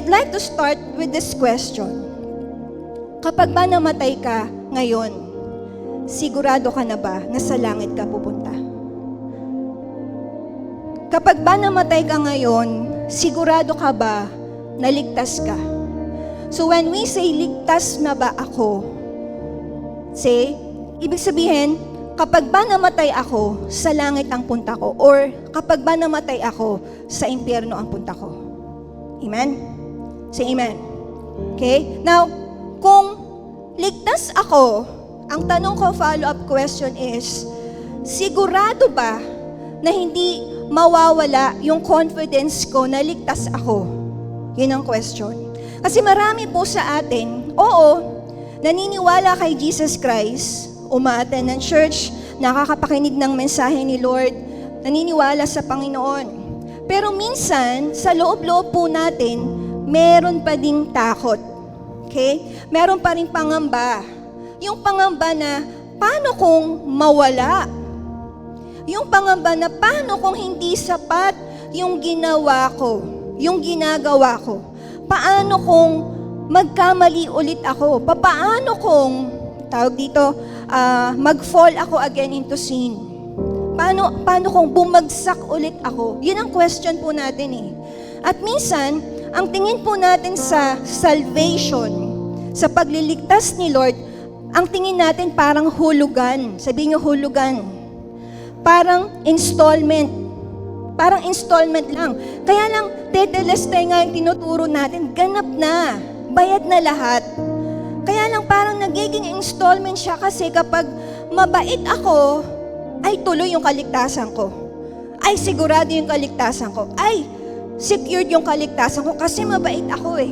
I'd like to start with this question. Kapag ba namatay ka ngayon, sigurado ka na ba na sa langit ka pupunta? Kapag ba namatay ka ngayon, sigurado ka ba na ligtas ka? So when we say ligtas na ba ako, ibig sabihin, kapag ba namatay ako, sa langit ang punta ko, or kapag ba namatay ako, sa impyerno ang punta ko. Amen? Say amen. Okay? Now, kung ligtas ako, ang tanong ko, follow-up question is, sigurado ba na hindi mawawala yung confidence ko na ligtas ako? Yun ang question. Kasi marami po sa atin, naniniwala kay Jesus Christ, umaattend ng church, nakakapakinig ng mensahe ni Lord, naniniwala sa Panginoon. Pero minsan, sa loob-loob po natin, meron pa ding takot. Okay? Meron pa rin pangamba. Yung pangamba na, paano kung mawala? Yung pangamba na, paano kung hindi sapat yung ginawa ko, yung ginagawa ko? Paano kung magkamali ulit ako? Paano kung, mag-fall ako again into sin? Paano kung bumagsak ulit ako? Yun ang question po natin eh. At minsan, ang tingin po natin sa salvation, sa pagliligtas ni Lord, ang tingin natin parang hulugan. Sabihin niyo hulugan. Parang installment. Parang installment lang. Kaya lang, tetelestai nga yung tinuturo natin, ganap na. Bayad na lahat. Kaya lang parang nagiging installment siya kasi kapag mabait ako, ay tuloy yung kaligtasan ko. Ay sigurado yung kaligtasan ko. Ay secured yung kaligtasan ko kasi mabait ako eh.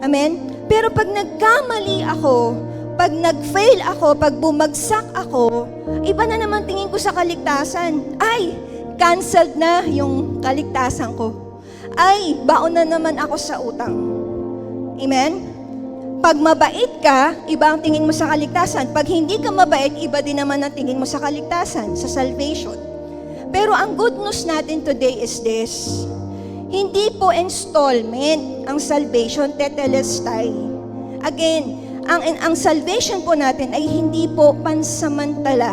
Amen? Pero pag nagkamali ako, pag nag-fail ako, pag bumagsak ako, iba na naman tingin ko sa kaligtasan. Ay, canceled na yung kaligtasan ko. Ay, baon na naman ako sa utang. Amen? Pag mabait ka, iba ang tingin mo sa kaligtasan. Pag hindi ka mabait, iba din naman ang tingin mo sa kaligtasan, sa salvation. Pero ang good news natin today is this. Hindi po installment ang salvation, tetelestai. Again, ang salvation po natin ay hindi po pansamantala.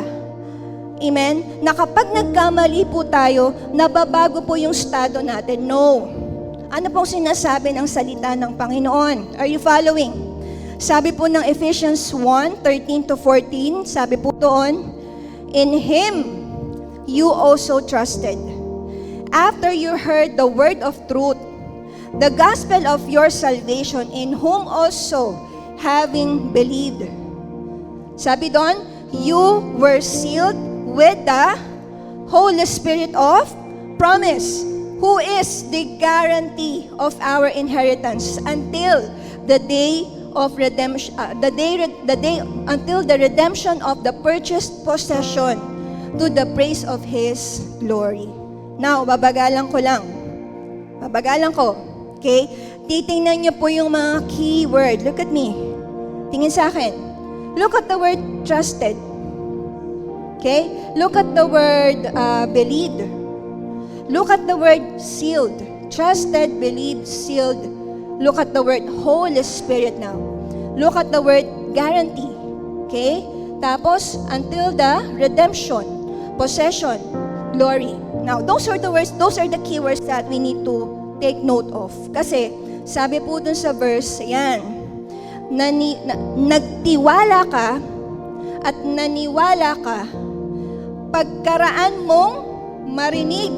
Amen? Na kapag nagkamali po tayo, nababago po yung estado natin. No. Ano pong sinasabi ng salita ng Panginoon? Are you following? Sabi po ng Ephesians 1:13-14, sabi po doon, in Him you also trusted. After you heard the word of truth, the gospel of your salvation, in whom also having believed. Sabi doon, you were sealed with the Holy Spirit of promise, who is the guarantee of our inheritance until the day of redemption, until the redemption of the purchased possession, to the praise of His glory. Now, babagalan ko. Okay? Titingnan niyo po yung mga keyword. Look at me. Tingin sa akin. Look at the word trusted. Okay? Look at the word believed. Look at the word sealed. Trusted, believed, sealed. Look at the word Holy Spirit now. Look at the word guarantee. Okay? Tapos, until the redemption, possession, glory. Now, those are the words, those are the keywords that we need to take note of. Kasi, sabi po dun sa verse, yan, nagtiwala ka at naniwala ka pagkaraan mong marinig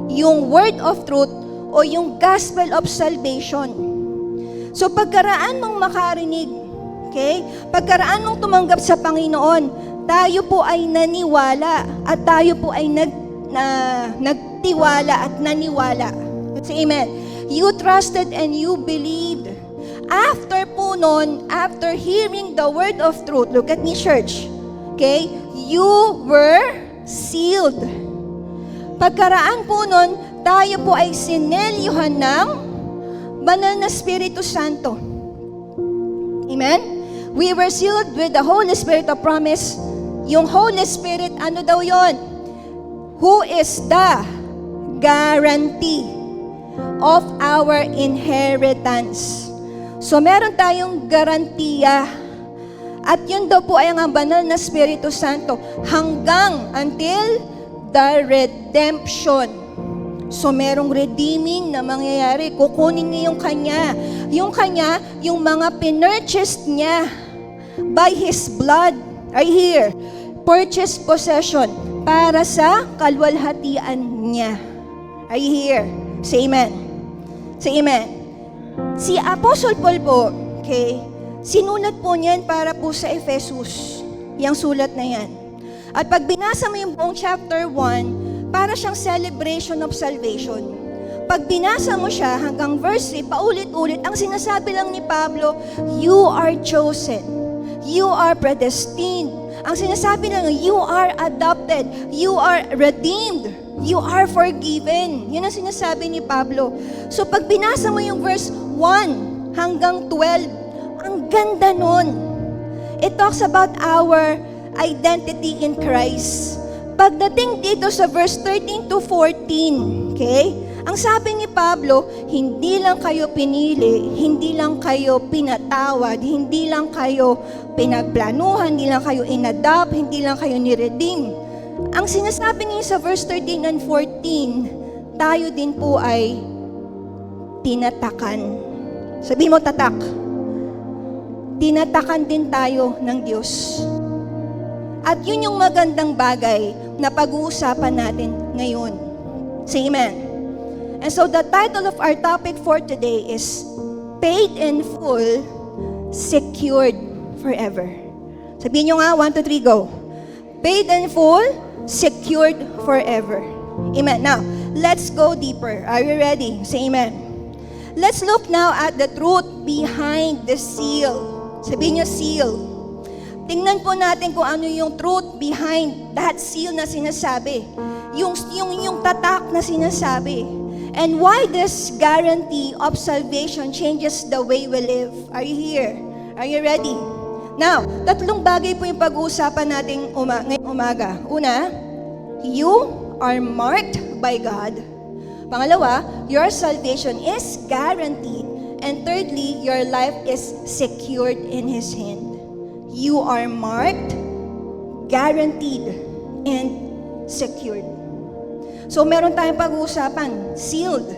yung word of truth o yung gospel of salvation. So pagkaraan mong makarinig, okay? Pagkaraan mong tumanggap sa Panginoon, tayo po ay naniwala at tayo po ay nagtiwala at naniwala. Say amen. You trusted and you believed. After po nun, after hearing the word of truth, look at me, church. Okay? You were sealed. Pagkaraan po nun, tayo po ay sinelyuhan ng banal na Espiritu Santo. Amen? We were sealed with the Holy Spirit of promise. Yung Holy Spirit, ano daw yon? Who is the guarantee? of our inheritance. So meron tayong garantiya. At yun daw po ay ang banal na Espiritu Santo hanggang until the redemption. So merong redeeming na mangyayari. Kukunin niya yung kanya, yung mga pinurchased niya by His blood. Right here. Purchased possession para sa kalwalhatian niya. Right here. Say amen. Say amen. Si Apostle Paul po, okay, sinulat po niyan para po sa Ephesus, yung sulat na yan. At pag binasa mo yung buong chapter 1, para siyang celebration of salvation. Pag binasa mo siya hanggang verse 3, paulit-ulit, ang sinasabi lang ni Pablo, you are chosen, you are predestined. Ang sinasabi lang, you are adopted, you are redeemed, you are forgiven. Yun ang sinasabi ni Pablo. So pag binasa mo yung verse 1 hanggang 12, ang ganda nun. It talks about our identity in Christ. Pagdating dito sa verse 13 to 14, okay? Ang sabi ni Pablo, hindi lang kayo pinili, hindi lang kayo pinatawad, hindi lang kayo pinagplanuhan, hindi lang kayo inadopt, hindi lang kayo niredeem. Ang sinasabi niya sa verse 13 and 14, tayo din po ay tinatakan. Sabi mo, tatak. Tinatakan din tayo ng Diyos. At yun yung magandang bagay na pag-uusapan natin ngayon. Say amen. And so the title of our topic for today is Paid in Full, Secured Forever. Sabihin nyo nga, 1, 2, 3, go. Paid in full, secured forever. Amen. Now, let's go deeper. Are you ready? Say amen. Let's look now at the truth behind the seal. Sabihin nyo, seal. Tingnan po natin kung ano yung truth behind that seal na sinasabi. Yung tatak na sinasabi. And why this guarantee of salvation changes the way we live. Are you here? Are you ready? Now, tatlong bagay po yung pag-uusapan natin ngayong umaga. Una, you are marked by God. Pangalawa, your salvation is guaranteed. And thirdly, your life is secured in His hand. You are marked, guaranteed, and secured. So meron tayong pag-uusapan, sealed,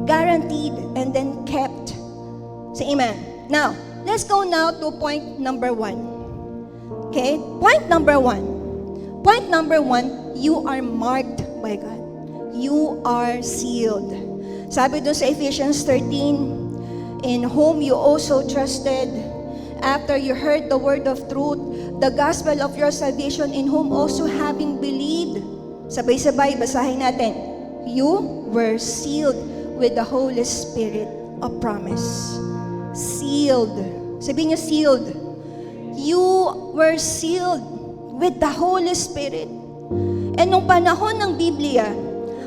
guaranteed, and then kept. Say amen. Now, let's go now to point number 1. Okay? Point number 1. Point number 1, you are marked by God. You are sealed. Sabi doon sa Ephesians 13, in whom you also trusted, after you heard the word of truth, the gospel of your salvation, in whom also having believed, sabay-sabay, basahin natin. You were sealed with the Holy Spirit of promise. Sealed. Sabihin niyo, sealed. You were sealed with the Holy Spirit. And nung panahon ng Biblia,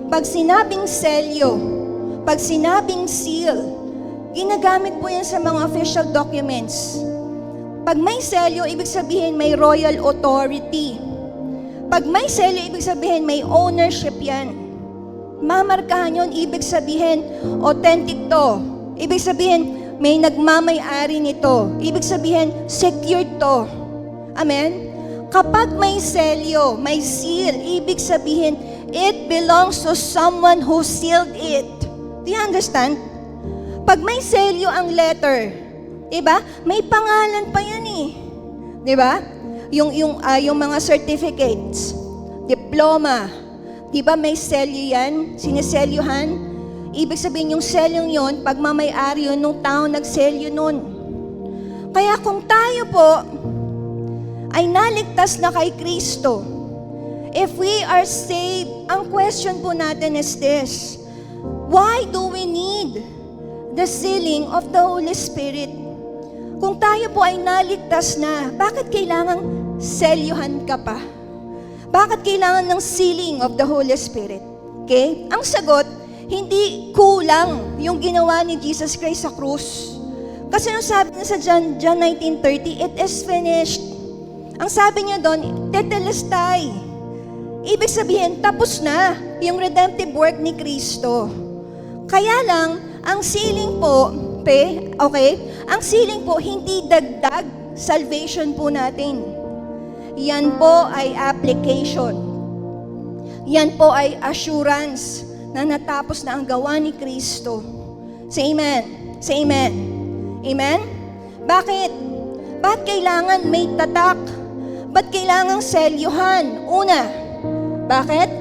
pag sinabing selyo, pag sinabing seal, ginagamit po yan sa mga official documents. Pag may selyo, ibig sabihin may royal authority. Pag may selyo, ibig sabihin may ownership yan. Mamarkahan yun, ibig sabihin authentic to. Ibig sabihin may nagmamay-ari nito. Ibig sabihin secured to. Amen? Kapag may selyo, may seal, ibig sabihin it belongs to someone who sealed it. Do you understand? Pag may selyo ang letter, diba? May pangalan pa yan eh. Diba? Yung mga certificates, diploma, di ba may selyo yan? Sineselyuhan? Ibig sabihin yung selyong yun, pagmamay-ari yun nung tao nagselyo nun. Kaya kung tayo po ay naligtas na kay Kristo, if we are saved, ang question po natin is this: why do we need the sealing of the Holy Spirit? Kung tayo po ay naligtas na, bakit kailangang selyuhan ka pa? Bakit kailangan ng sealing of the Holy Spirit? Okay? Ang sagot, hindi kulang yung ginawa ni Jesus Christ sa krus. Kasi nung sabi niya sa John 19:30, it is finished. Ang sabi niya doon, tetelestai. Ibig sabihin, tapos na yung redemptive work ni Kristo. Kaya lang, ang sealing po, ang sealing po, hindi dagdag salvation po natin. Yan po ay application. Yan po ay assurance na natapos na ang gawa ni Kristo. Say amen. Say amen. Amen? Bakit? Ba't kailangan may tatak? Ba't kailangang selyuhan? Una, bakit?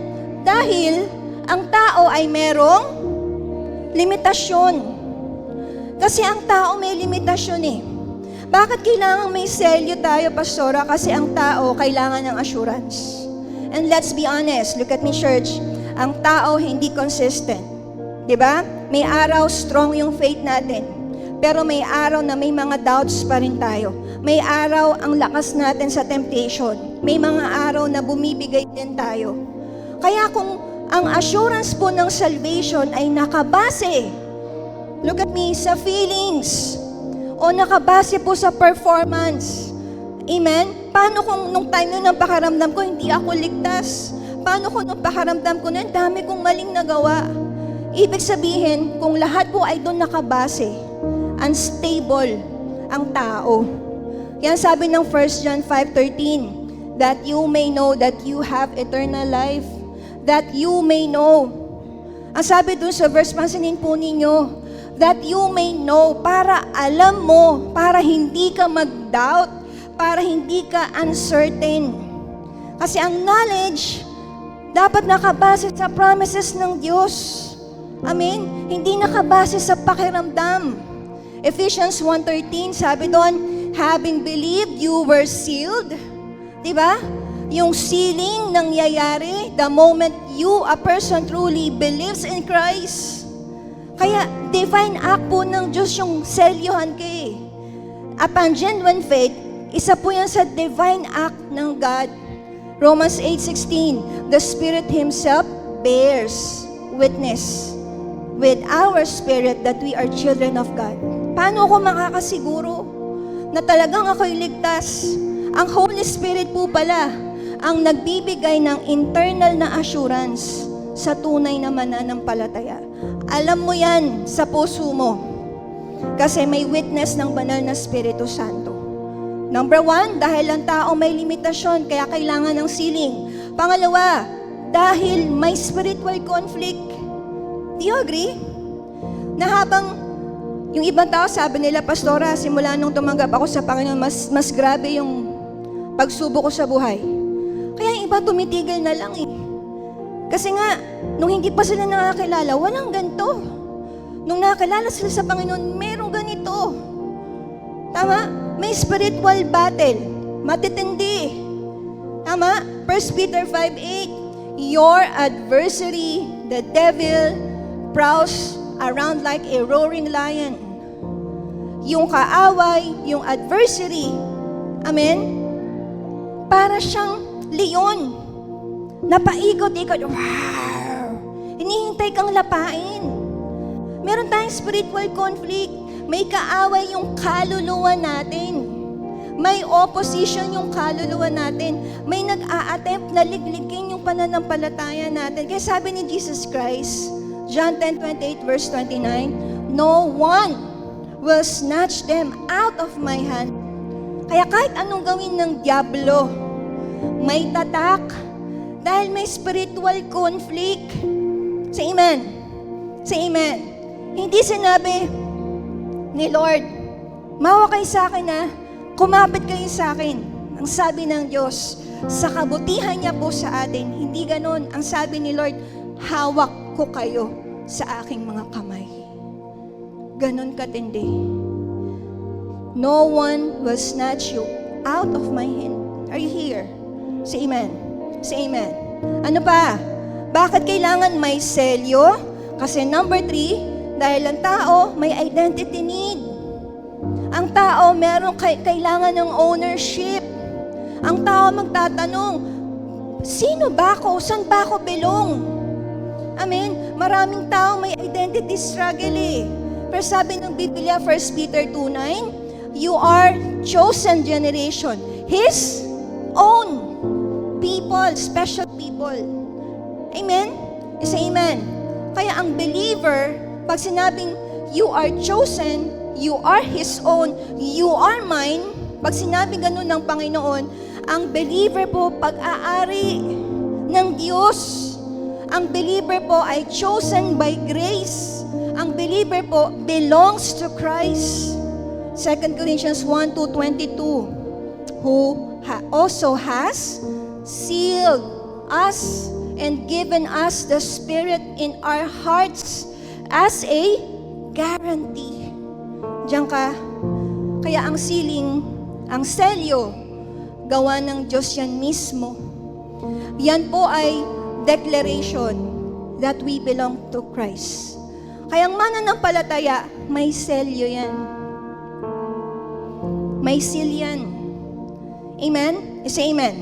Dahil ang tao ay merong limitasyon. Kasi ang tao may limitasyon eh. Bakit kailangan may selyo tayo, Pastora? Kasi ang tao kailangan ng assurance. And let's be honest, look at me, church. Ang tao hindi consistent. Diba? May araw strong yung faith natin. Pero may araw na may mga doubts pa rin tayo. May araw ang lakas natin sa temptation. May mga araw na bumibigay din tayo. Kaya kung ang assurance po ng salvation ay nakabase, look at me, sa feelings, o nakabase po sa performance. Amen? Paano kung nung time nung pakaramdam ko, hindi ako ligtas? Paano kung nung pakaramdam ko, ang dami kong maling nagawa? Ibig sabihin, kung lahat po ay doon nakabase, unstable ang tao. Yan sabi ng 1 John 5:13, that you may know that you have eternal life. That you may know. Ang sabi doon sa verse, pansinin po ninyo, that you may know, para alam mo, para hindi ka mag-doubt, para hindi ka uncertain. Kasi ang knowledge, dapat nakabase sa promises ng Diyos. Amen? Hindi nakabase sa pakiramdam. Ephesians 1:13, sabi doon, having believed, you were sealed. Diba? Yung sealing nangyayari the moment a person truly believes in Christ. Kaya, divine act po ng Diyos yung selyuhan ka eh. Upon genuine faith, isa po yan sa divine act ng God. Romans 8:16, the Spirit Himself bears witness with our spirit that we are children of God. Paano ako makakasiguro na talagang ako'y ligtas? Ang Holy Spirit po pala ang nagbibigay ng internal na assurance sa tunay na mananampalataya. Alam mo yan sa puso mo. Kasi may witness ng banal na Espiritu Santo. Number 1, dahil ang tao may limitasyon, kaya kailangan ng sealing. Pangalawa, dahil may spiritual conflict. Do you agree? Na habang yung ibang tao, sabi nila, Pastora, simula nung tumanggap ako sa Panginoon, mas grabe yung pagsubok ko sa buhay. Kaya yung iba tumitigil na lang eh. Kasi nga, nung hindi pa sila nakakilala, walang ganito. Nung nakakilala sila sa Panginoon, merong ganito. Tama? May spiritual battle. Matitindi. Tama? 1 Peter 5:8, your adversary, the devil, prowls around like a roaring lion. Yung kaaway, yung adversary, amen? Para siyang leon. Napaikot-ikot. Wow! Hinihintay kang lapain. Meron tayong spiritual conflict. May kaaway yung kaluluwa natin. May opposition yung kaluluwa natin. May nag-a-attempt na ligligin yung pananampalataya natin. Kaya sabi ni Jesus Christ, John 10:28 verse 29, no one will snatch them out of my hand. Kaya kahit anong gawin ng diablo, may tatak dahil may spiritual conflict. Say amen. Say amen. Hindi sinabi ni Lord, mawa kayo sa akin na, kumapit kayo sa akin. Ang sabi ng Diyos, sa kabutihan niya po sa atin, hindi ganon. Ang sabi ni Lord, hawak ko kayo sa aking mga kamay. Ganon katindi. No one will snatch you out of my hand. Are you here? Say amen. Say amen. Ano pa? Bakit kailangan may selyo? Kasi number 3, dahil ang tao may identity need. Ang tao merong kailangan ng ownership. Ang tao magtatanong, sino ba ako? Saan ba ako belong? Amen? Maraming tao may identity struggle eh. Pero sabi ng Biblia, 1 Peter 2:9, you are chosen generation, His own people, special people. Amen? Say amen. Kaya ang believer, Pag sinabing, you are chosen, you are His own, you are mine, pag sinabing ganun ng Panginoon, ang believer po pag-aari ng Diyos. Ang believer po ay chosen by grace. Ang believer po belongs to Christ. 2 Corinthians 1:22, who also has sealed us and given us the Spirit in our hearts as a guarantee. Diyan ka. Kaya ang sealing, ang selyo, gawa ng Diyos yan mismo. Yan po ay declaration that we belong to Christ. Kaya ang mananampalataya, may selyo yan. May seal yan. Amen? Say amen.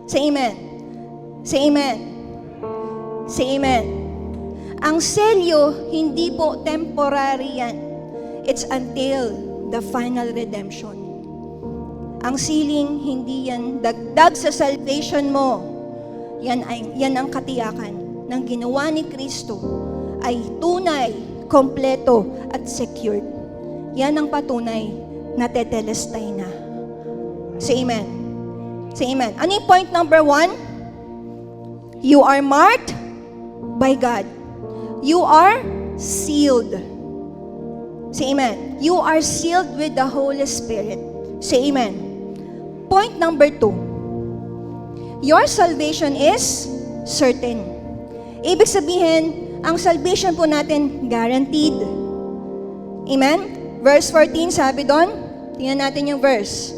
Say amen. Say amen. Say amen. Ang selyo, hindi po temporary yan. It's until the final redemption. Ang sealing, hindi yan dagdag sa salvation mo. Yan ang katiyakan ng ginawa ni Kristo ay tunay, kompleto, at secured. Yan ang patunay na tetelestay na. Say amen. Say amen. Ano yung point number 1? You are marked by God. You are sealed. Say amen. You are sealed with the Holy Spirit. Say amen. Point number 2. Your salvation is certain. Ibig sabihin, ang salvation po natin guaranteed. Amen? Verse 14, sabi doon, tingnan natin yung verse.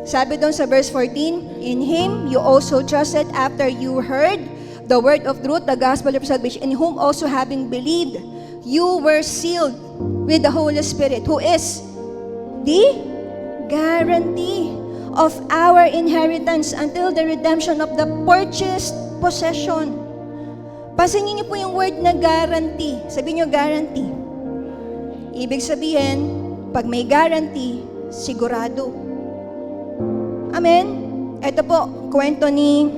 Sabi doon sa verse 14, in Him you also trusted after you heard the word of truth, the gospel of salvation, in whom also having believed, you were sealed with the Holy Spirit, who is the guarantee of our inheritance until the redemption of the purchased possession. Pansinin niyo po yung word na guarantee. Sabihin niyo guarantee. Ibig sabihin, pag may guarantee, sigurado. Amen? Ito po, kwento ni,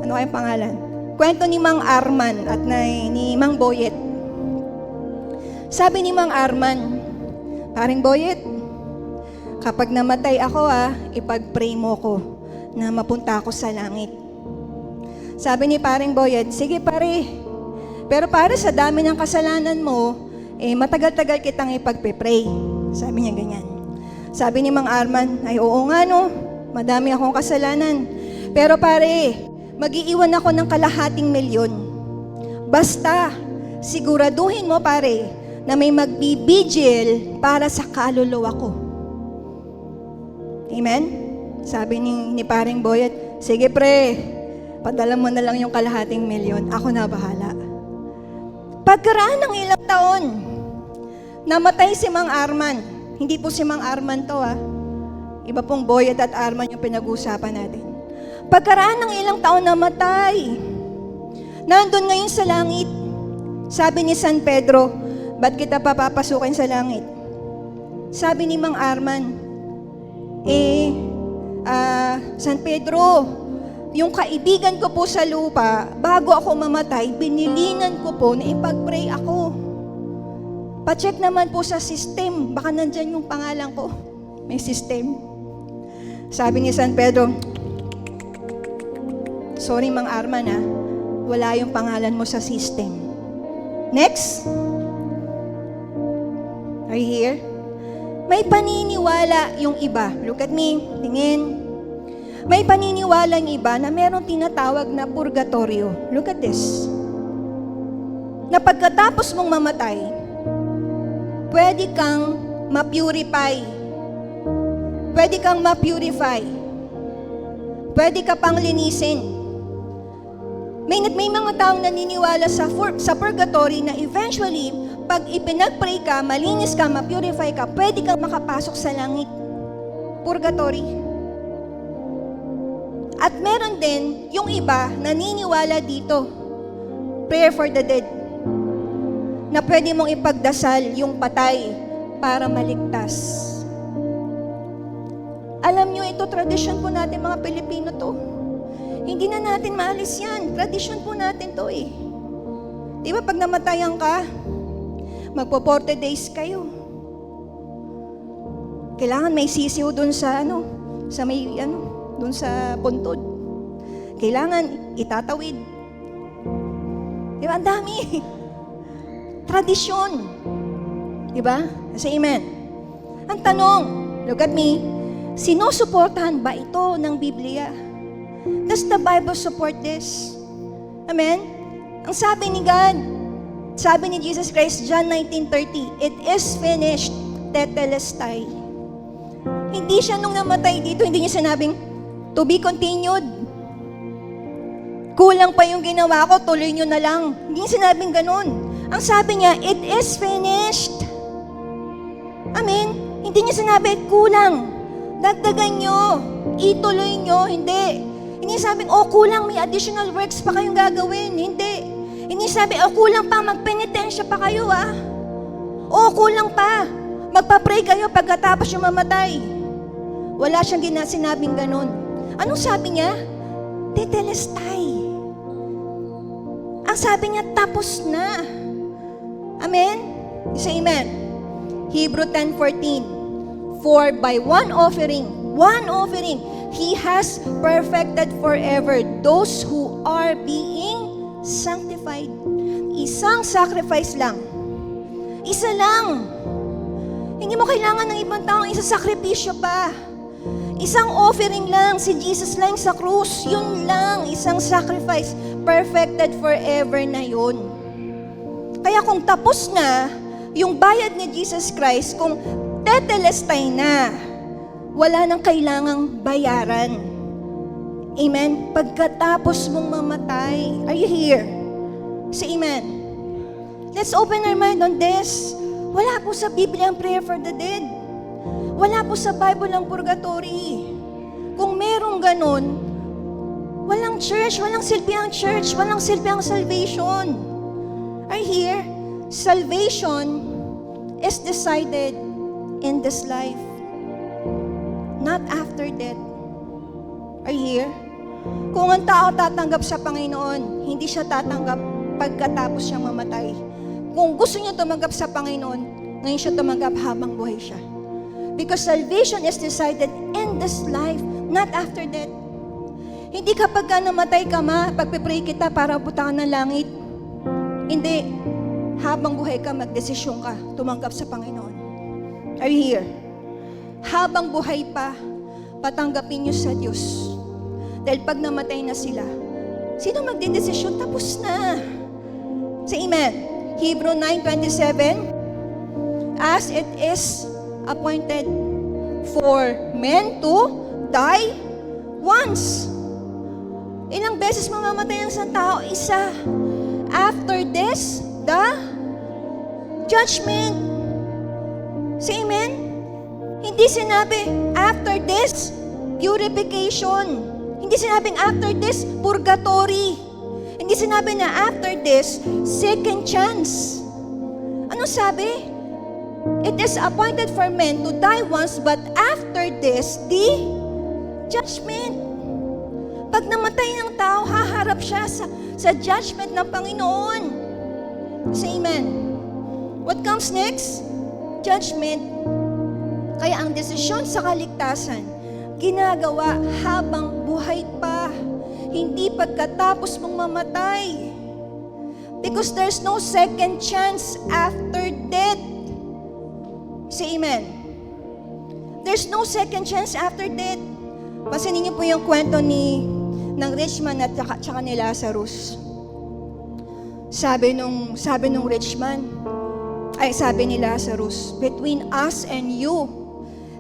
ano kayong pangalan? Kwento ni Mang Arman at ni Mang Boyet. Sabi ni Mang Arman, paring Boyet, kapag namatay ako ipag-pray mo ko na mapunta ako sa langit. Sabi ni paring Boyet, sige pare, pero para sa dami ng kasalanan mo, matagal-tagal kitang ipag-pray. Sabi niya ganyan. Sabi ni Mang Arman, ay oo nga no, madami akong kasalanan. Pero pare, mag-iiwan ako ng $250,000. Basta, siguraduhin mo pare, na may magbibigil para sa kaluluwa ko. Amen? Sabi ni paring Boyet, sige pre, padala mo na lang yung $250,000, ako na bahala. Pagkaraan ng ilang taon, namatay si Mang Arman. Hindi po si Mang Arman to Iba pong Boyet at Arman yung pinag-uusapan natin. Pagkaraan ng ilang taon namatay. Nandun ngayon sa langit. Sabi ni San Pedro, ba't kita papapasukin sa langit? Sabi ni Mang Arman, San Pedro, yung kaibigan ko po sa lupa, bago ako mamatay, binilinan ko po na ipag-pray ako. Pa-check naman po sa system, baka nandyan yung pangalan ko. May system. Sabi ni San Pedro, sorry Mang Arman wala yung pangalan mo sa system. Next. Are you here? May paniniwala yung iba. Look at me. Tingin. May paniniwala yung iba na merong tinatawag na purgatorio. Look at this. Na pagkatapos mong mamatay, pwede kang ma-purify. Pwede kang ma-purify. Pwede ka pang linisin. May mga taong naniniwala sa purgatory na eventually, pag ipinag-pray ka, malinis ka, ma-purify ka, pwede kang makapasok sa langit. Purgatory. At meron din, yung iba, naniniwala dito, prayer for the dead, na pwede mong ipagdasal yung patay para maligtas. Alam nyo, ito tradisyon po natin mga Pilipino to. Hindi na natin maalis yan. Tradisyon po natin to Di ba pag namatayan ka, magpo 40 days kayo. Kailangan may sisiw dun sa dun sa puntod. Kailangan itatawid. Di ba? Ang dami. Tradisyon. Di ba? Say amen. Ang tanong, look at me, sinusuportahan ba ito ng Biblia? Does the Bible support this? Amen? Ang sabi ni God, sabi ni Jesus Christ, John 19:30, it is finished, tetelestai. Hindi siya nung namatay dito, hindi niya sinabing, to be continued. Kulang pa yung ginawa ko, tuloy nyo na lang. Hindi niya sinabing ganun. Ang sabi niya, it is finished. Amen? Hindi niya sinabi, kulang. Dagdagan nyo. Ituloy nyo. Hindi. Hindi niya sabing, kulang, may additional works pa kayong gagawin. Hindi. Hindi niya sabi, kulang pa, magpenitensya pa kayo, kulang pa. Magpa-pray kayo pagkatapos yung mamatay. Wala siyang sinabing ganun. Anong sabi niya? Tetelestai. Ang sabi niya, tapos na. Amen? Say amen. Hebrew 10:14. For by one offering, He has perfected forever those who are being sanctified. Isang sacrifice lang. Isa lang. Hindi mo kailangan ng ibang taong isasakripisyo pa. Isang offering lang, si Jesus lang sa krus. Yun lang, isang sacrifice. Perfected forever na yun. Kaya kung tapos na, yung bayad ni Jesus Christ, kung tetelestai na, wala nang kailangang bayaran. Amen? Pagkatapos mong mamatay, are you here? Say amen. Let's open our mind on this. Wala po sa Biblia ang prayer for the dead. Wala po sa Bible ang purgatory. Kung merong ganun, walang church, walang silbi ang church, walang silbi ang salvation. Are you here? Salvation is decided in this life, not after death. Are you here? Kung ang tao tatanggap sa Panginoon, hindi siya tatanggap pagkatapos siyang mamatay. Kung gusto niya tumanggap sa Panginoon, ngayon siya tumanggap habang buhay siya. Because salvation is decided in this life, not after death. Hindi kapag ka namatay ka pagpipray kita para butaan ng langit. Hindi. Habang buhay ka, magdesisyon ka, tumanggap sa Panginoon. Are you here? Habang buhay pa, patanggapin niyo sa Diyos. Dahil pag namatay na sila, sino magdedesisyon? Tapos na. Say amen. Hebrew 9:27, as it is appointed for men to die once. Ilang beses mamamatay ang isang tao? Isa. After this, the judgment. Say amen? Hindi sinabi, after this, purification. Hindi sinabing after this, purgatory. Hindi sinabi na after this, second chance. Ano sabi? It is appointed for men to die once, but after this, the judgment. Pag namatay ng tao, haharap siya sa judgment ng Panginoon. Say amen. What comes next? Judgment. Kaya ang desisyon sa kaligtasan, ginagawa habang buhay pa. Hindi pagkatapos mong mamatay. Because there's no second chance after death. Say amen. There's no second chance after death. Pansinin niyo po yung kwento ng rich man at saka ni Lazarus. Sabi nung rich man, sabi ni Lazarus, between us and you,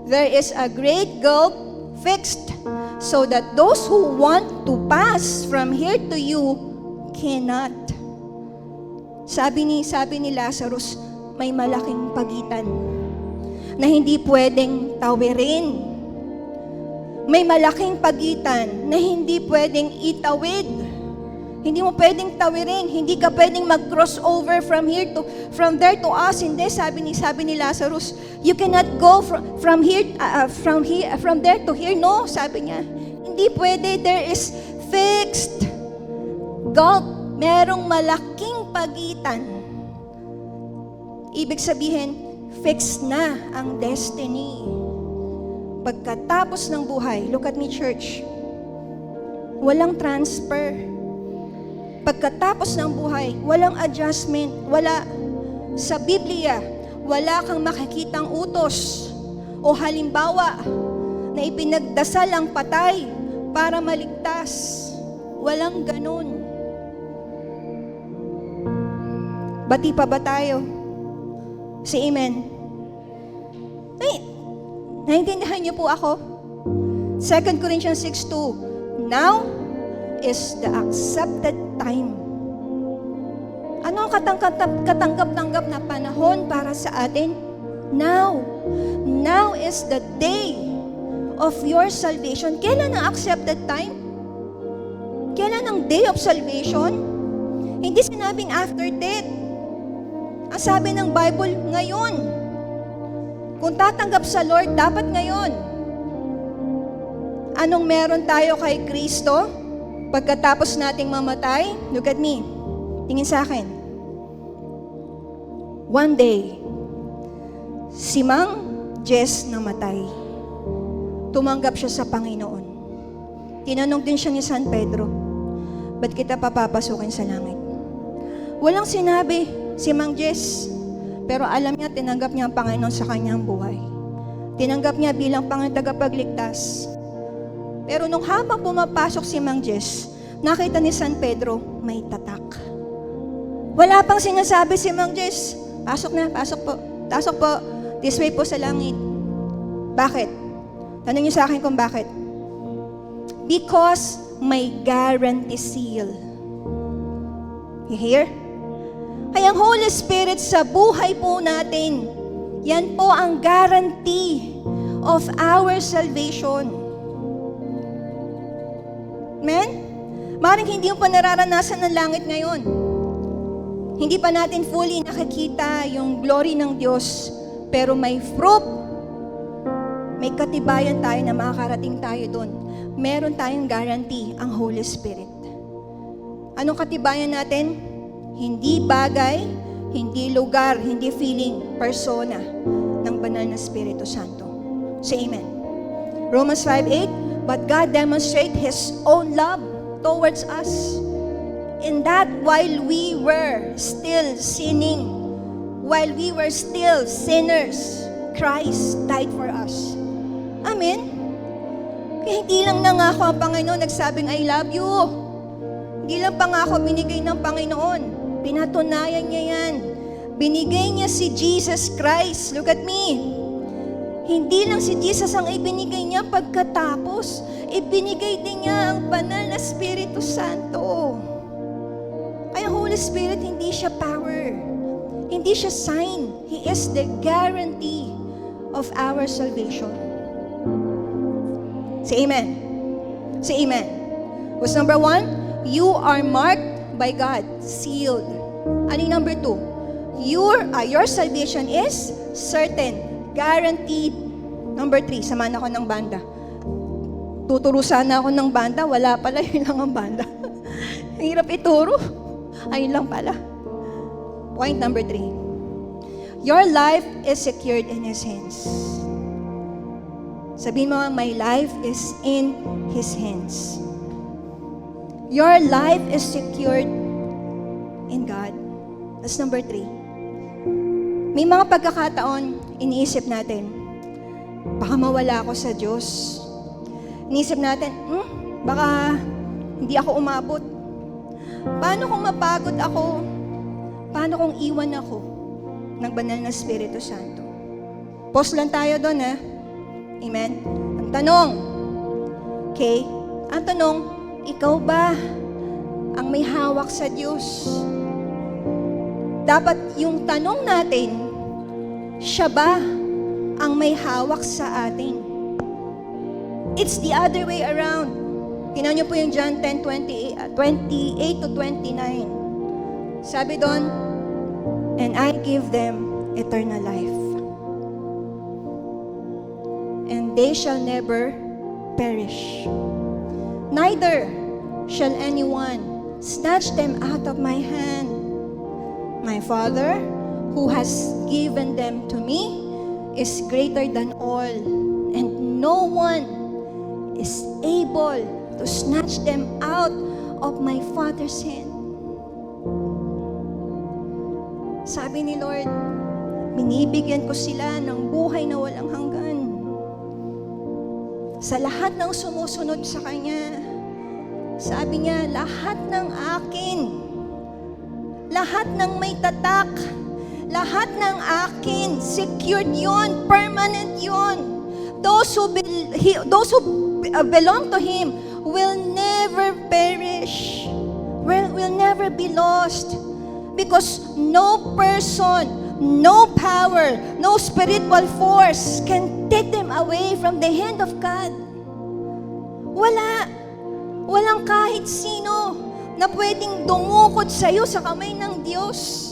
there is a great gulf fixed, so that those who want to pass from here to you cannot. Sabi ni Lazarus, may malaking pagitan na hindi pwedeng tawirin. May malaking pagitan na hindi pwedeng itawid. Hindi mo pwedeng tawirin. Hindi ka pwedeng mag-cross over from there to us. Hindi, sabi ni Lazarus, you cannot go from there to here. No, sabi niya. Hindi pwede. There is fixed gulf. Merong malaking maging pagitan. Ibig sabihin, fix na ang destiny. Pagkatapos ng buhay, look at me church, walang transfer. Pagkatapos ng buhay, walang adjustment, wala sa Biblia, wala kang makikitang utos o halimbawa na ipinagdasal ang patay para maligtas. Walang ganun. Bati pa ba tayo? Say amen. Ay, naintindihan niyo po ako? 2 Corinthians 6:2. Now is the accepted time. Ano ang katanggap-tanggap na panahon para sa atin? Now. Now is the day of your salvation. Kailan ang accepted time? Kailan ang day of salvation? Hindi sinabing after death. Ang sabi ng Bible, ngayon. Kung tatanggap sa Lord, dapat ngayon. Anong meron tayo kay Kristo pagkatapos nating mamatay? Look at me. Tingin sa akin. One day, si Mang Jess namatay. Tumanggap siya sa Panginoon. Tinanong din siya ni San Pedro, ba't kita papapasukin sa langit? Walang sinabi si Mang Jess, pero alam niya, tinanggap niya ang Panginoon sa kanyang buhay. Tinanggap niya bilang Panginoon tagapagligtas. Pero nung habang pumapasok si Mang Jess, nakita ni San Pedro, may tatak. Wala pang sinasabi si Mang Jess, pasok na, pasok po, pasok po, this way po sa langit. Bakit? Tanong niyo sa akin kung bakit. Because may guarantee seal. You hear? Kaya ang Holy Spirit sa buhay po natin, yan po ang guarantee of our salvation. Amen? Maring hindi mo pa nararanasan ng langit ngayon. Hindi pa natin fully nakikita yung glory ng Diyos, pero may proof, may katibayan tayo na makakarating tayo doon. Meron tayong guarantee, ang Holy Spirit. Anong katibayan natin? Hindi bagay, hindi lugar, hindi feeling, persona ng banal na Espiritu Santo. Say amen. Romans 5:8, but God demonstrates His own love towards us, in that while we were still sinning, while we were still sinners, Christ died for us. Amen? Kaya hindi lang nangako ang Panginoon, nagsabing I love you. Hindi lang pangako binigay ng Panginoon. Pinatunayan niya yan. Binigay niya si Jesus Christ. Look at me. Hindi lang si Jesus ang ibinigay niya pagkatapos. Ibinigay din niya ang banal na Espiritu Santo. Kaya Holy Spirit, hindi siya power. Hindi siya sign. He is the guarantee of our salvation. Say amen. Say amen. What's number 1? You are marked by God, sealed. Ano yung number 2? Your salvation is certain, guaranteed. Number 3, samahan ako ng banda. Tuturo sana ako ng banda, wala pala, yun lang ang banda. Hirap ituro. Ayun lang pala. Point number 3. Your life is secured in His hands. Sabihin mo, my life is in His hands. Your life is secured in God. That's number 3. May mga pagkakataon, iniisip natin, baka mawala ako sa Diyos. Iniisip natin, baka hindi ako umabot. Paano kung mapagod ako? Paano kung iwan ako ng banal na Espiritu Santo? Pause lang tayo doon, ha? Amen? Ang tanong, okay? Ang tanong, ikaw ba ang may hawak sa Diyos? Dapat yung tanong natin, siya ba ang may hawak sa atin? It's the other way around. Tingnan niyo po yung John 10:28 to 29. Sabi doon, and I give them eternal life, and they shall never perish. Neither shall anyone snatch them out of my hand. My Father, who has given them to me, is greater than all, and no one is able to snatch them out of my Father's hand. Sabi ni Lord, binibigyan ko sila ng buhay na walang hanggan. Sa lahat ng sumusunod sa Kanya, sabi niya, lahat ng akin, lahat ng may tatak, lahat ng akin, secured yon, permanent yon. Those who belong to Him will never perish, will never be lost. Because no person, no power, no spiritual force can take them away from the hand of God. Walang kahit sino na pwedeng dumukot sa iyo sa kamay ng Diyos.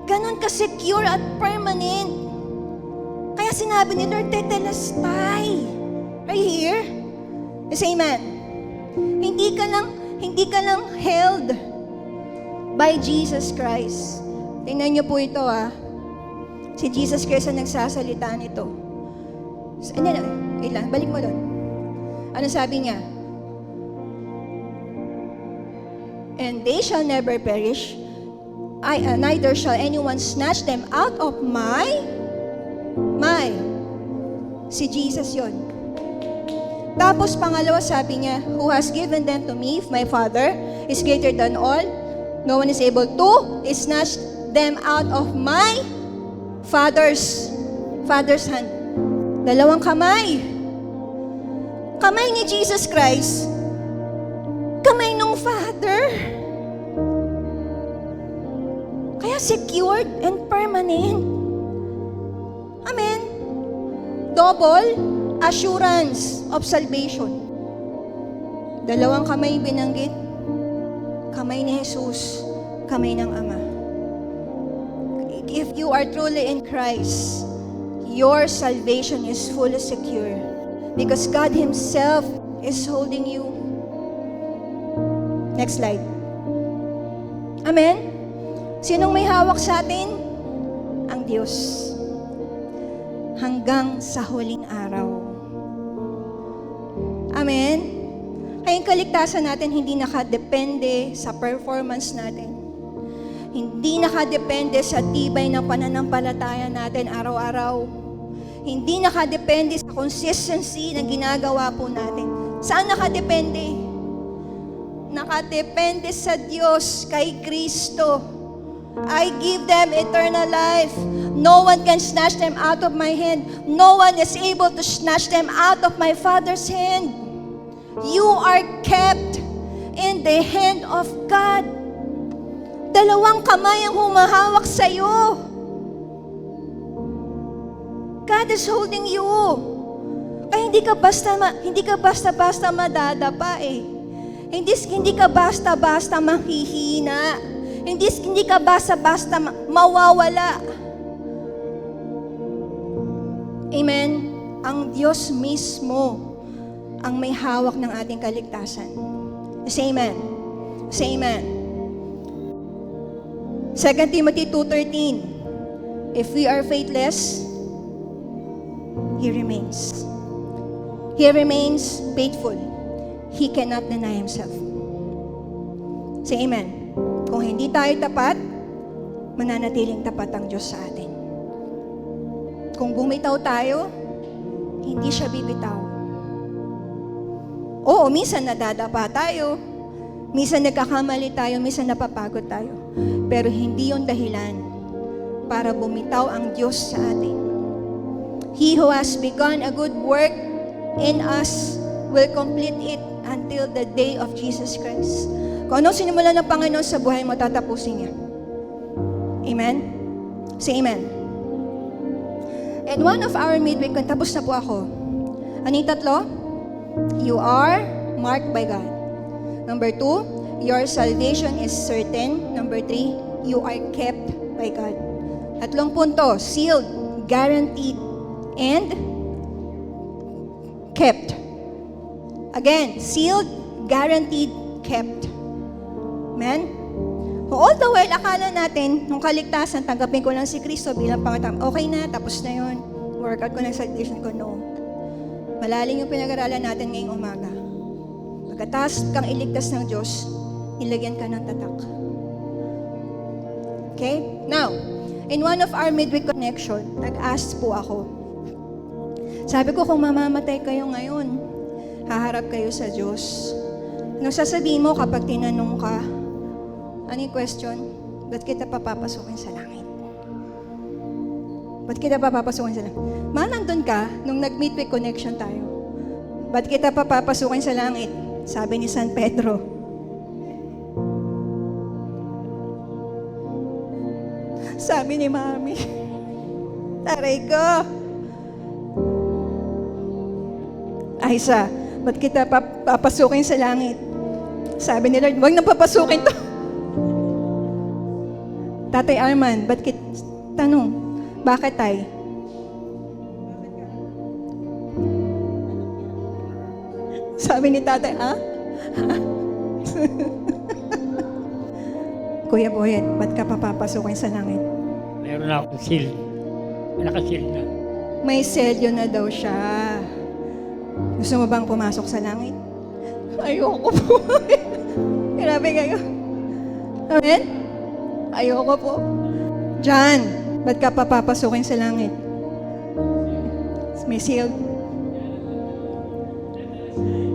Ganon ka-secure at permanent. Kaya sinabi ni Lord, tetelestai. Are you here? Say amen. Hindi ka lang held by Jesus Christ. Tingnan niyo po ito Si Jesus Christ ang nagsasalita nito. Balik mo doon. Ano sabi niya? And they shall never perish, neither shall anyone snatch them out of my, si Jesus yon. Tapos pangalawa sabi niya, who has given them to me, my Father, is greater than all, no one is able to snatch them out of my Father's hand. Dalawang kamay. Kamay ni Jesus Christ, kamay ng Father. Kaya secured and permanent. Amen. Double assurance of salvation. Dalawang kamay binanggit. Kamay ni Jesus, kamay ng Ama. If you are truly in Christ, your salvation is fully secure. Because God Himself is holding you. Next slide. Amen? Sinong may hawak sa atin? Ang Diyos. Hanggang sa huling araw. Amen? Kaya yung kaligtasan natin hindi nakadepende sa performance natin. Hindi nakadepende sa tibay ng pananampalataya natin araw-araw. Hindi nakadepende sa consistency na ginagawa po natin. Saan nakadepende? Nakadepende sa Diyos, kay Kristo. I give them eternal life. No one can snatch them out of my hand. No one is able to snatch them out of my Father's hand. You are kept in the hand of God. Dalawang kamay ang humahawak sa iyo. God is holding you. Kaya hindi ka basta-basta madadapa Hindi ka basta-basta mahihina. Hindi ka basta-basta mawawala. Amen. Ang Diyos mismo ang may hawak ng ating kaligtasan. Say amen. Say amen. 2 Timothy 2:13. If we are faithless, He remains. He remains faithful. He cannot deny Himself. Say amen. Kung hindi tayo tapat, mananatiling tapat ang Diyos sa atin. Kung bumitaw tayo, hindi siya bibitaw. Oo, minsan nadadapa tayo, minsan nagkakamali tayo, minsan napapagod tayo. Pero hindi yon dahilan para bumitaw ang Diyos sa atin. He who has begun a good work in us will complete it until the day of Jesus Christ. Kung anong sinimulan ng Panginoon sa buhay mo, tatapusin niya. Amen? Say amen. And one of our midweek, tapos na po ako. Ano yung tatlo? You are marked by God. Number 2, your salvation is certain. Number 3, you are kept by God. Tatlong punto, sealed, guaranteed, and kept. Again, sealed, guaranteed, kept. Amen? All the while, akala natin, nung kaligtasan, tanggapin ko lang si Kristo bilang pangatang, okay na, tapos na yun. Workout ko na sa salvation ko, no. Malalim yung pinag-aralan natin ngayong umaga. Pagkatapos kang iligtas ng Diyos, ilagyan ka ng tatak. Okay? Now, in one of our midweek connection, nag-ask po ako. Sabi ko, kung mamamatay kayo ngayon, haharap kayo sa Diyos. Anong sasabihin mo kapag tinanong ka, ano yung question? Ba't kita papapasukin sa langit? Ba't kita papapasukin sa langit? Nandun ka, nung nag-midweek connection tayo. Ba't kita papapasukin sa langit? Sabi ni San Pedro. Sabi ni Mami, taray ko. Aisa, ba't kita papasukin sa langit? Sabi ni Lord, huwag nang papasukin to. Tatay Arman, ba't tanong, bakit tay? Sabi ni tatay, ha? Kuya Boyet, ba't ka papapasukin sa langit? Meron na akong seal. Nakasil na. May selyo na daw siya. Gusto mo bang pumasok sa langit? Ayoko po. Grabe kayo. Amen? Ayoko po. John, ba't ka papapasukin sa langit? May seal.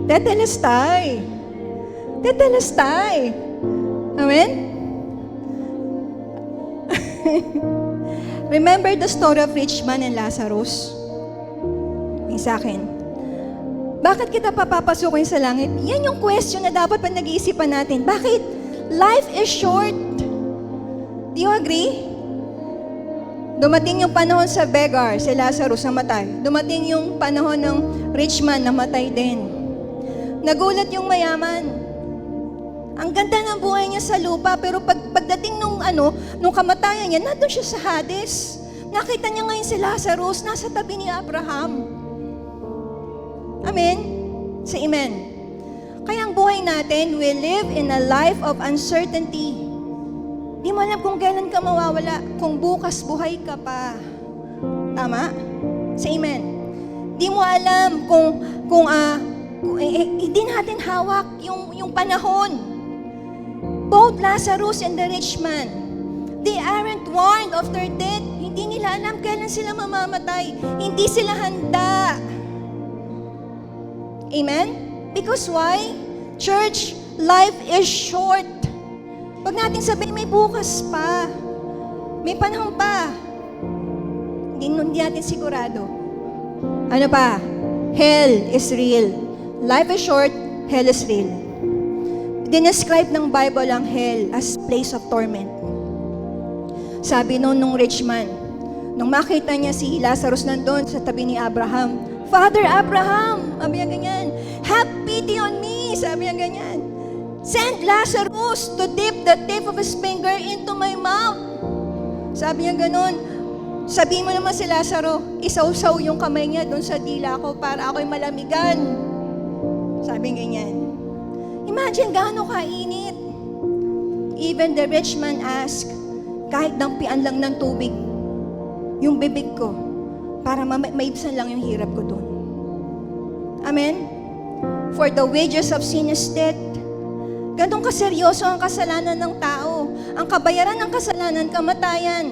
Tetelestai. Tetelestai. Amen? Remember the story of rich man and Lazarus? Yung sa akin. Bakit kita papapasukin sa langit? Yan yung question na dapat pa nag-iisipan natin. Bakit? Life is short. Do you agree? Dumating yung panahon sa beggar, si Lazarus namatay. Dumating yung panahon ng rich man, namatay din. Nagulat yung mayaman. Ang ganda ng buhay niya sa lupa, pero pagdating nung kamatayan niya, nandun siya sa Hades. Nakita niya ngayon si Lazarus, nasa tabi ni Abraham. Amen? Say amen. Kaya ang buhay natin, we live in a life of uncertainty. Di mo alam kung kailan ka mawawala, kung bukas buhay ka pa. Tama? Say amen. Di mo alam kung hindi natin hawak yung panahon. Both Lazarus and the rich man, they aren't warned of their death. Hindi nila alam kailan sila mamamatay. Hindi sila handa. Amen? Because why? Church, life is short. Pag natin sabihin, may bukas pa. May panahon pa. Hindi natin sigurado. Ano pa? Hell is real. Life is short, hell is real. Dinescribe ng Bible ang hell as place of torment. Sabi nung rich man, nung makita niya si Lazarus nandun sa tabi ni Abraham, Father Abraham, sabi niya ganyan, have pity on me, sabi niya ganyan. Send Lazarus to dip the tip of his finger into my mouth. Sabi niya ganun. Sabi mo naman si Lazaro, isaw-saw yung kamay niya doon sa dila ko para ako'y malamigan. Sabi ganyan. Imagine gaano kainit. Even the rich man asked, kahit dampian lang ng tubig, yung bibig ko, para maibsan lang yung hirap ko doon. Amen? For the wages of sin is death. Ganong kaseryoso ang kasalanan ng tao. Ang kabayaran ng kasalanan, kamatayan.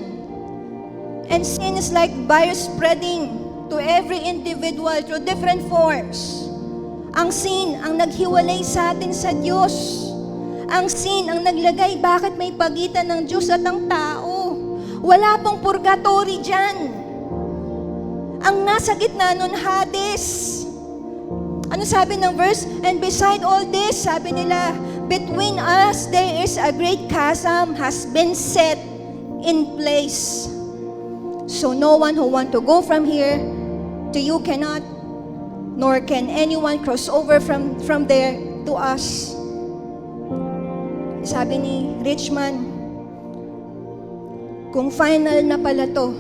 And sin is like virus spreading to every individual through different forms. Ang sin ang naghiwalay sa atin sa Diyos. Ang sin ang naglagay bakit may pagitan ng Diyos at ang tao. Wala pong purgatory dyan. Ang nasa gitna nun, Hades. Ano sabi ng verse? And beside all this, sabi nila, between us there is a great chasm has been set in place. So no one who want to go from here to you cannot, nor can anyone cross over from there to us. Sabi ni rich man, kung final na pala to,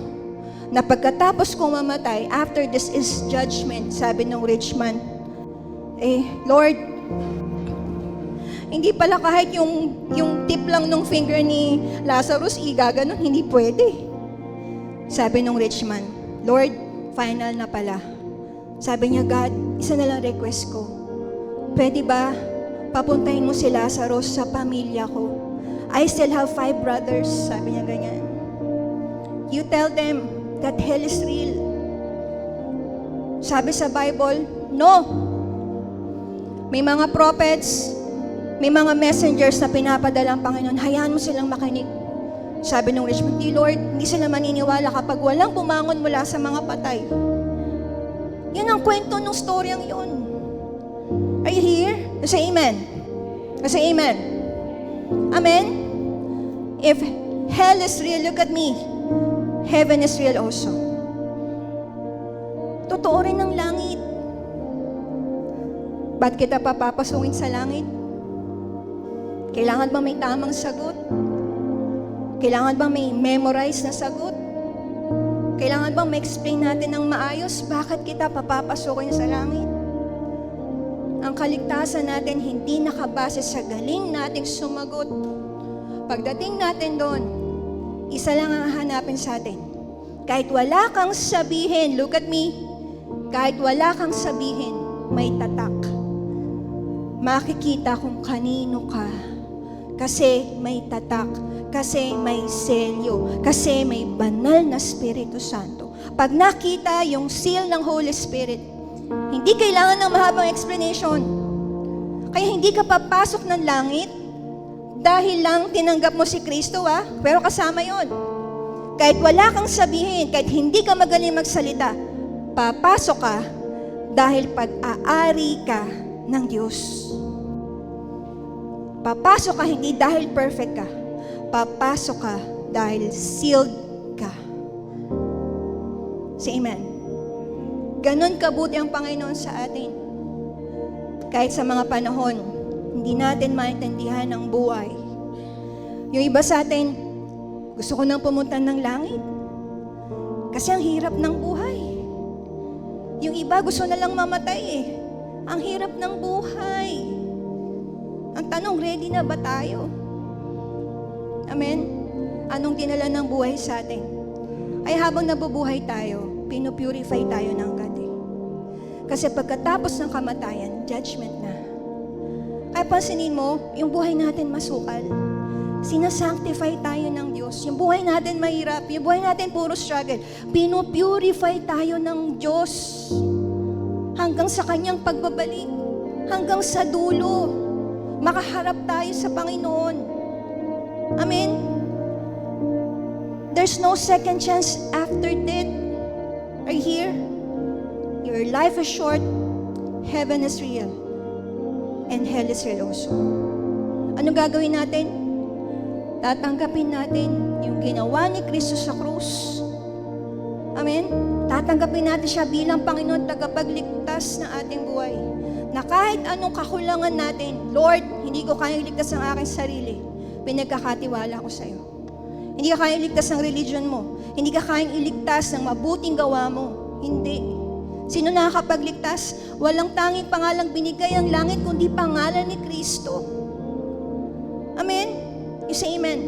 na pagkatapos kong mamatay, after this is judgment, sabi ng rich man, Lord, Hindi pala kahit yung tip lang ng finger ni Lazarus, igaganon, hindi pwede. Sabi nung rich man, Lord, final na pala. Sabi niya, God, isa na lang request ko. Pwede ba papuntahin mo si Lazarus sa pamilya ko? I still have 5 brothers. Sabi niya ganyan. You tell them that hell is real. Sabi sa Bible, no. May mga prophets, may mga messengers na pinapadala ang Panginoon. Hayaan mo silang makinig. Sabi ng rich man, Lord, hindi sila maniniwala kapag walang bumangon mula sa mga patay. Yan ang kwento ng storyang yun. Are you here? Say amen. Say amen. Amen? If hell is real, look at me. Heaven is real also. Totoo rin ang langit. Ba't kita papapasukin sa langit? Kailangan ba may tamang sagot? Kailangan ba may memorize na sagot? Kailangan bang ma-explain natin ng maayos bakit kita papapasukin sa langit? Ang kaligtasan natin hindi nakabase sa galing nating sumagot. Pagdating natin doon, isa lang ang hanapin sa atin. Kahit wala kang sabihin, look at me, kahit wala kang sabihin, may tatak. Makikita kung kanino ka. Kasi may tatak. Kasi may selyo. Kasi may banal na Espiritu Santo. Pag nakita yung seal ng Holy Spirit, hindi kailangan ng mahabang explanation. Kaya hindi ka papasok ng langit dahil lang tinanggap mo si Kristo, pero kasama yon. Kahit wala kang sabihin, kahit hindi ka magaling magsalita, papasok ka dahil pag-aari ka ng Diyos. Papasok ka hindi dahil perfect ka. Papasok ka dahil sealed ka. Say amen. Ganon kabuti ang Panginoon sa atin. Kahit sa mga panahon, hindi natin maintindihan ang buhay. Yung iba sa atin, gusto ko nang pumunta ng langit. Kasi ang hirap ng buhay. Yung iba gusto na lang mamatay eh. Ang hirap ng buhay. Ang tanong, ready na ba tayo? Amen? Anong dinala ng buhay sa atin? Ay habang nabubuhay tayo, pinupurify tayo ng God eh. Kasi pagkatapos ng kamatayan, judgment na. Kaya pansinin mo, yung buhay natin masukal. Sinasanctify tayo ng Diyos. Yung buhay natin mahirap, yung buhay natin puro struggle. Pinupurify tayo ng Diyos. Hanggang sa kanyang pagbabalik. Hanggang sa dulo. Makaharap tayo sa Panginoon. Amen? There's no second chance after death. Are you here? Your life is short. Heaven is real. And hell is real also. Ano gagawin natin? Tatanggapin natin yung ginawa ni Kristo sa krus. Amen? Tatanggapin natin siya bilang Panginoon tagapagligtas ng ating buhay. Na kahit anong kakulangan natin, Lord, hindi ko kayang iligtas ang aking sarili. Pinagkakatiwala ko sa iyo. Hindi ka kayang iligtas ng religion mo. Hindi ka kayang iligtas ng mabuting gawa mo. Hindi. Sino nakakapagligtas? Walang tanging pangalang binigay ang langit, kundi pangalan ni Kristo. Amen? You say amen.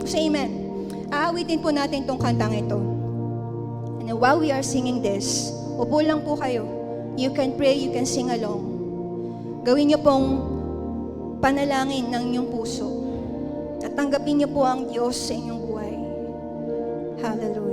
You say amen. Aawitin po natin itong kantang ito. And while we are singing this, upo lang po kayo. You can pray, you can sing along. Gawin niyo pong panalangin ng inyong puso. At tanggapin niyo po ang Diyos sa inyong buhay. Hallelujah.